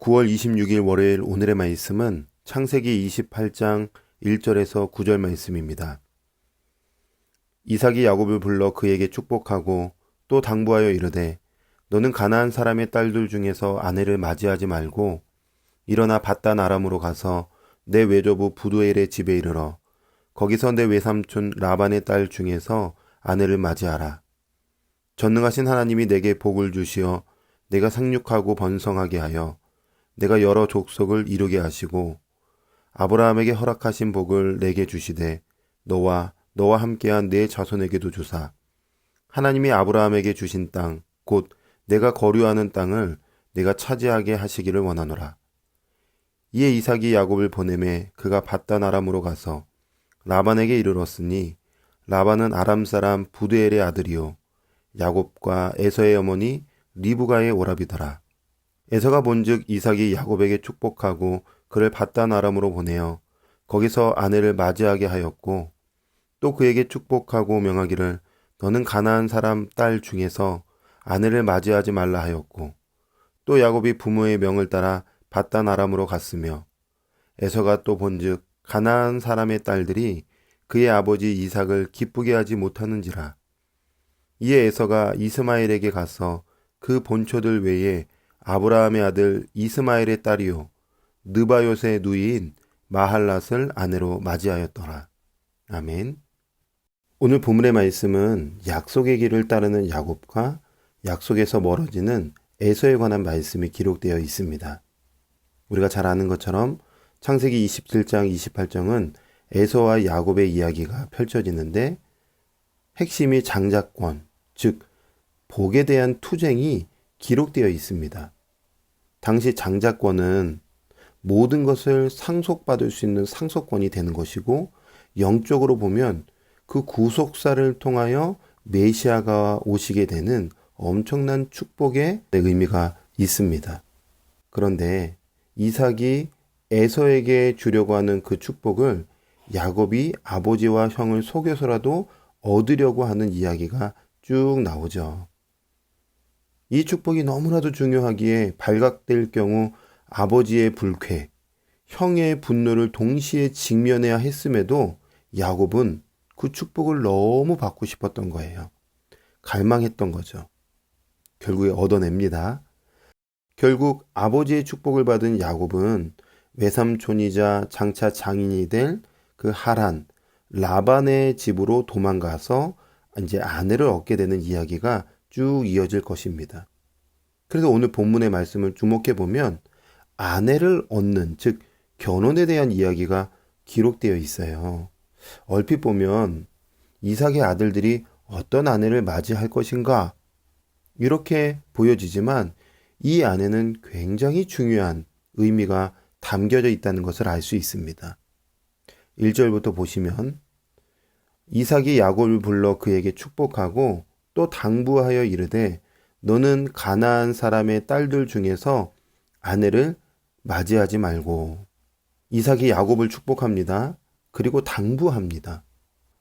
9월 26일 월요일 오늘의 말씀은 창세기 28장 1절에서 9절 말씀입니다. 이삭이 야곱을 불러 그에게 축복하고 또 당부하여 이르되 너는 가나안 사람의 딸들 중에서 아내를 맞이하지 말고 일어나 밧단 아람으로 가서 내 외조부 부두엘의 집에 이르러 거기서 내 외삼촌 라반의 딸 중에서 아내를 맞이하라. 전능하신 하나님이 내게 복을 주시어 내가 상륙하고 번성하게 하여 내가 여러 족속을 이루게 하시고 아브라함에게 허락하신 복을 내게 주시되 너와 함께한 네 자손에게도 주사 하나님이 아브라함에게 주신 땅 곧 내가 거류하는 땅을 내가 차지하게 하시기를 원하노라. 이에 이삭이 야곱을 보내매 그가 밧단 아람으로 가서 라반에게 이르렀으니 라반은 아람 사람 부두엘의 아들이요 야곱과 에서의 어머니 리브가의 오라비더라. 에서가 본즉 이삭이 야곱에게 축복하고 그를 밧단 아람으로 보내어 거기서 아내를 맞이하게 하였고 또 그에게 축복하고 명하기를 너는 가나안 사람 딸 중에서 아내를 맞이하지 말라 하였고 또 야곱이 부모의 명을 따라 밧단 아람으로 갔으며 에서가 또 본즉 가나안 사람의 딸들이 그의 아버지 이삭을 기쁘게 하지 못하는지라. 이에 에서가 이스마엘에게 가서 그 본초들 외에 아브라함의 아들 이스마엘의 딸이요 느바요스의 누이인 마할랏을 아내로 맞이하였더라. 아멘. 오늘 본문의 말씀은 약속의 길을 따르는 야곱과 약속에서 멀어지는 에서에 관한 말씀이 기록되어 있습니다. 우리가 잘 아는 것처럼 창세기 27장 28장은 에서와 야곱의 이야기가 펼쳐지는데 핵심이 장자권, 즉 복에 대한 투쟁이 기록되어 있습니다. 당시 장자권은 모든 것을 상속받을 수 있는 상속권이 되는 것이고 영적으로 보면 그 구속사를 통하여 메시아가 오시게 되는 엄청난 축복의 의미가 있습니다. 그런데 이삭이 에서에게 주려고 하는 그 축복을 야곱이 아버지와 형을 속여서라도 얻으려고 하는 이야기가 쭉 나오죠. 이 축복이 너무나도 중요하기에 발각될 경우 아버지의 불쾌, 형의 분노를 동시에 직면해야 했음에도 야곱은 그 축복을 너무 받고 싶었던 거예요. 갈망했던 거죠. 결국에 얻어냅니다. 결국 아버지의 축복을 받은 야곱은 외삼촌이자 장차 장인이 될 그 하란, 라반의 집으로 도망가서 이제 아내를 얻게 되는 이야기가 쭉 이어질 것입니다. 그래서 오늘 본문의 말씀을 주목해 보면 아내를 얻는, 즉 결혼에 대한 이야기가 기록되어 있어요. 얼핏 보면 이삭의 아들들이 어떤 아내를 맞이할 것인가 이렇게 보여지지만 이 안에는 굉장히 중요한 의미가 담겨져 있다는 것을 알 수 있습니다. 1절부터 보시면 이삭이 야곱을 불러 그에게 축복하고 또 당부하여 이르되 너는 가나안 사람의 딸들 중에서 아내를 맞이하지 말고. 이삭이 야곱을 축복합니다. 그리고 당부합니다.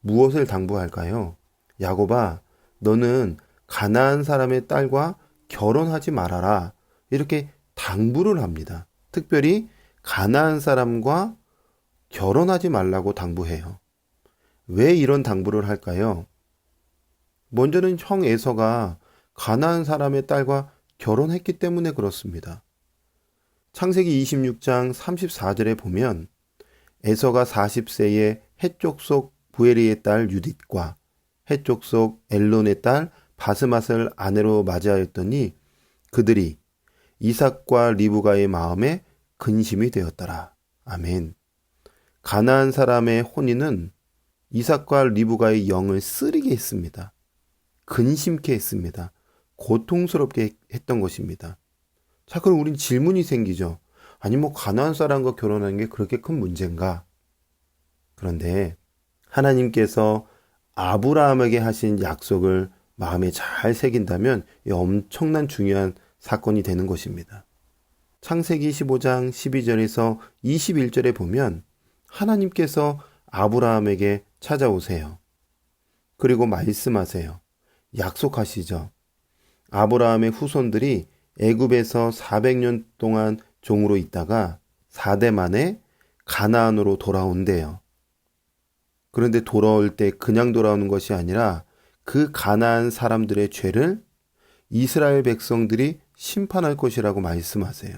무엇을 당부할까요? 야곱아, 너는 가나안 사람의 딸과 결혼하지 말아라. 이렇게 당부를 합니다. 특별히 가나안 사람과 결혼하지 말라고 당부해요. 왜 이런 당부를 할까요? 먼저는 형 에서가 가나안 사람의 딸과 결혼했기 때문에 그렇습니다. 창세기 26장 34절에 보면 에서가 40세에 헷족 속 부에리의 딸 유딧과 헷족 속 엘론의 딸 바스맛을 아내로 맞이하였더니 그들이 이삭과 리브가의 마음에 근심이 되었더라. 아멘. 가나안 사람의 혼인은 이삭과 리브가의 영을 쓰리게 했습니다. 근심케 했습니다. 고통스럽게 했던 것입니다. 자, 그럼 우린 질문이 생기죠. 아니 가나안 사람과 결혼하는 게 그렇게 큰 문제인가? 그런데 하나님께서 아브라함에게 하신 약속을 마음에 잘 새긴다면 엄청난 중요한 사건이 되는 것입니다. 창세기 15장 12절에서 21절에 보면 하나님께서 아브라함에게 찾아오세요. 그리고 말씀하세요. 약속하시죠. 아브라함의 후손들이 애굽에서 400년 동안 종으로 있다가 4대 만에 가나안으로 돌아온대요. 그런데 돌아올 때 그냥 돌아오는 것이 아니라 그 가나안 사람들의 죄를 이스라엘 백성들이 심판할 것이라고 말씀하세요.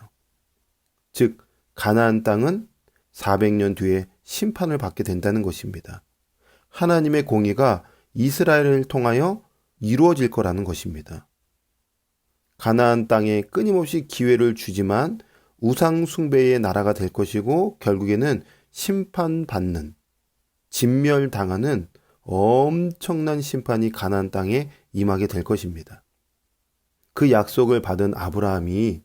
즉, 가나안 땅은 400년 뒤에 심판을 받게 된다는 것입니다. 하나님의 공의가 이스라엘을 통하여 이루어질 거라는 것입니다. 가나안 땅에 끊임없이 기회를 주지만 우상 숭배의 나라가 될 것이고 결국에는 심판받는, 진멸당하는 엄청난 심판이 가나안 땅에 임하게 될 것입니다. 그 약속을 받은 아브라함이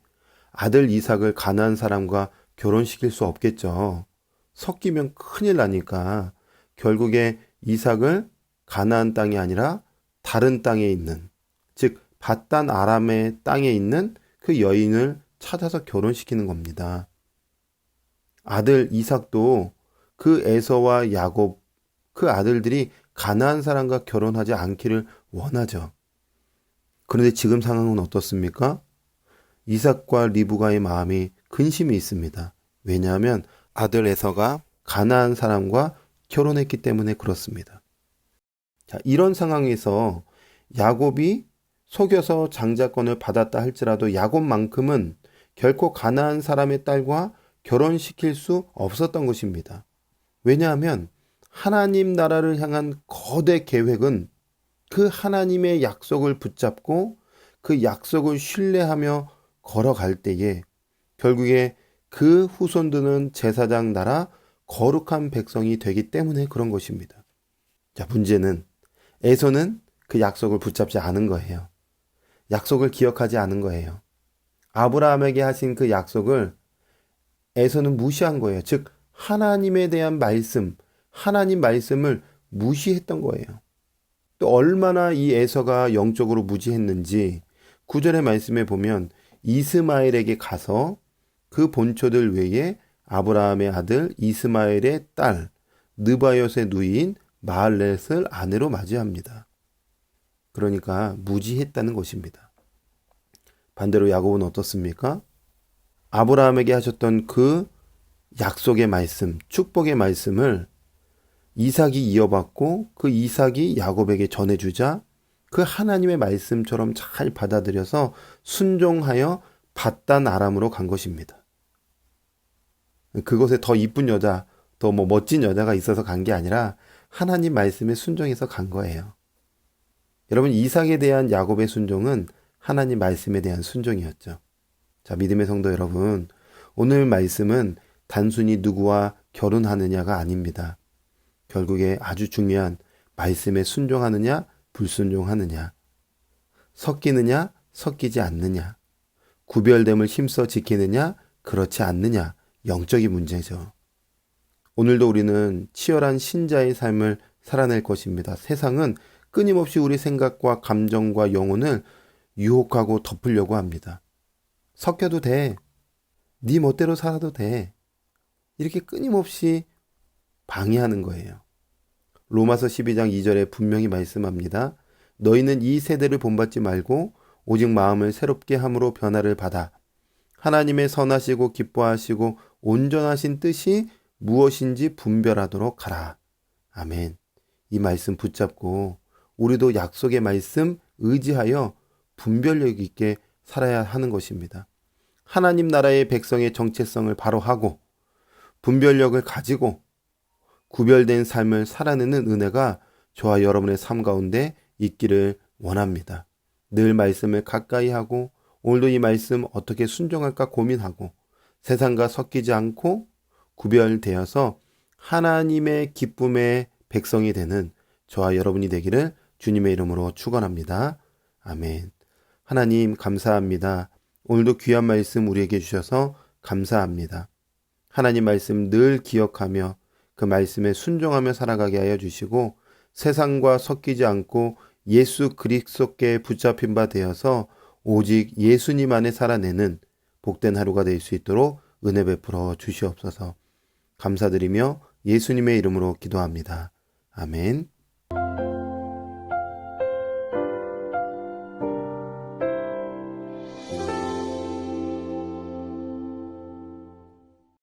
아들 이삭을 가나안 사람과 결혼시킬 수 없겠죠. 섞이면 큰일 나니까 결국에 이삭을 가나안 땅이 아니라 다른 땅에 있는, 즉 밧단 아람의 땅에 있는 그 여인을 찾아서 결혼시키는 겁니다. 아들 이삭도 그 에서와 야곱, 그 아들들이 가나안 사람과 결혼하지 않기를 원하죠. 그런데 지금 상황은 어떻습니까? 이삭과 리브가의 마음이 근심이 있습니다. 왜냐하면 아들 에서가 가나안 사람과 결혼했기 때문에 그렇습니다. 자, 이런 상황에서 야곱이 속여서 장자권을 받았다 할지라도 야곱만큼은 결코 가나안 사람의 딸과 결혼시킬 수 없었던 것입니다. 왜냐하면 하나님 나라를 향한 거대 계획은 그 하나님의 약속을 붙잡고 그 약속을 신뢰하며 걸어갈 때에 결국에 그 후손들은 제사장 나라 거룩한 백성이 되기 때문에 그런 것입니다. 자, 문제는 에서는 그 약속을 붙잡지 않은 거예요. 약속을 기억하지 않은 거예요. 아브라함에게 하신 그 약속을 에서는 무시한 거예요. 즉 하나님에 대한 말씀, 하나님 말씀을 무시했던 거예요. 또 얼마나 이 에서가 영적으로 무지했는지 9절의 말씀에 보면 이스마엘에게 가서 그 본초들 외에 아브라함의 아들 이스마엘의 딸 느바옅의 누이인 마할렛을 아내로 맞이합니다. 그러니까 무지했다는 것입니다. 반대로 야곱은 어떻습니까? 아브라함에게 하셨던 그 약속의 말씀, 축복의 말씀을 이삭이 이어받고 그 이삭이 야곱에게 전해주자 그 하나님의 말씀처럼 잘 받아들여서 순종하여 밧단 아람으로 간 것입니다. 그곳에 더 이쁜 여자, 더 멋진 여자가 있어서 간 게 아니라 하나님 말씀에 순종해서 간 거예요. 여러분, 이삭에 대한 야곱의 순종은 하나님 말씀에 대한 순종이었죠. 자, 믿음의 성도 여러분, 오늘 말씀은 단순히 누구와 결혼하느냐가 아닙니다. 결국에 아주 중요한 말씀에 순종하느냐, 불순종하느냐, 섞이느냐, 섞이지 않느냐, 구별됨을 힘써 지키느냐, 그렇지 않느냐, 영적인 문제죠. 오늘도 우리는 치열한 신자의 삶을 살아낼 것입니다. 세상은 끊임없이 우리 생각과 감정과 영혼을 유혹하고 덮으려고 합니다. 섞여도 돼. 네 멋대로 살아도 돼. 이렇게 끊임없이 방해하는 거예요. 로마서 12장 2절에 분명히 말씀합니다. 너희는 이 세대를 본받지 말고 오직 마음을 새롭게 함으로 변화를 받아 하나님의 선하시고 기뻐하시고 온전하신 뜻이 무엇인지 분별하도록 하라. 아멘. 이 말씀 붙잡고 우리도 약속의 말씀 의지하여 분별력 있게 살아야 하는 것입니다. 하나님 나라의 백성의 정체성을 바로 하고 분별력을 가지고 구별된 삶을 살아내는 은혜가 저와 여러분의 삶 가운데 있기를 원합니다. 늘 말씀을 가까이 하고 오늘도 이 말씀 어떻게 순종할까 고민하고 세상과 섞이지 않고 구별되어서 하나님의 기쁨의 백성이 되는 저와 여러분이 되기를 주님의 이름으로 축원합니다. 아멘. 하나님 감사합니다. 오늘도 귀한 말씀 우리에게 주셔서 감사합니다. 하나님 말씀 늘 기억하며 그 말씀에 순종하며 살아가게 하여 주시고 세상과 섞이지 않고 예수 그리스도께 붙잡힌 바 되어서 오직 예수님 안에 살아내는 복된 하루가 될 수 있도록 은혜 베풀어 주시옵소서. 감사드리며 예수님의 이름으로 기도합니다. 아멘.